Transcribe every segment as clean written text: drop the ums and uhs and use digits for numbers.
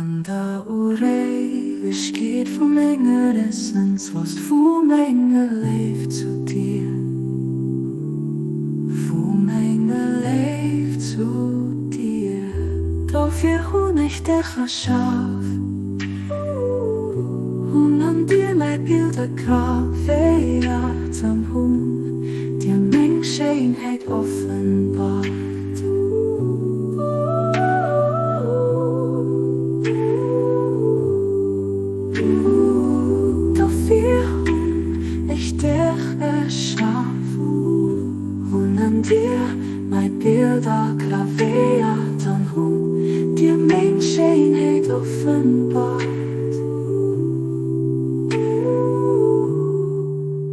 Ananda orei, es geht vom Engel des Sinns, was vom Engel leeft zu dir. Vom Engel leeft zu dir. Doch wir hun nicht der Schaf. Und an dir mein Bilder Kaffee achtsam hun, dir Menschenheit offenbart. Dir mein Bilder graviert an hun, dir Menschenheit offenbart.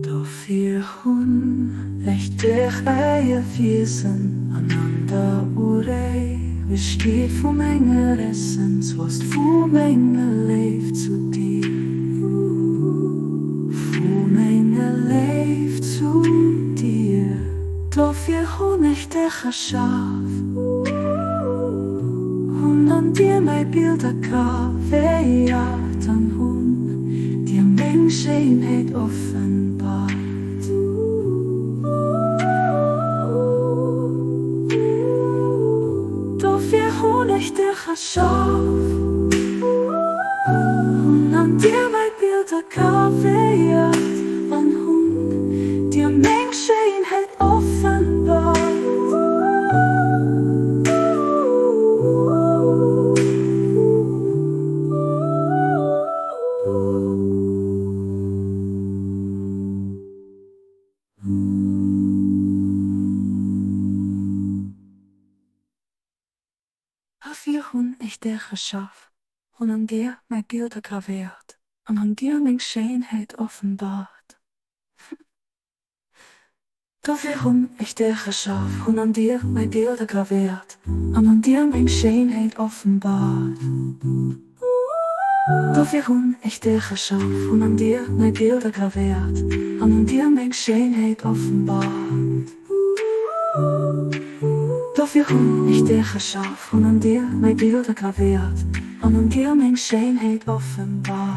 Doch wir hun richtig Eier Wesen aneinander urei, besteht vom Engel des Sinns, was vom Engel leeft zu dir. Vom Engel leeft zu dir. Doch wir hun nicht der Schaf. Und an dir mein Bilder kaffee an hun, dir Menschenheit offenbart. Doch wir hun nicht der Schaf. Und an dir mein Bilder kaffee an hun, dir Menschenheit offenbart. Auf wir hun ich der Schaf, und an dir mein Bilder graviert, und an dir mein Schönheit offenbart. Doch wir hun ich der Schaf, und an dir mein Bilder graviert, und an dir mein Schönheit offenbart. Doch wir hun ich der Schaf, und an dir mein Bilder graviert, und an dir mein Schönheit offenbart. Doch wir hun ich der Schaf, und an dir mein Bilder graviert, und an dir mein Schönheit offenbart.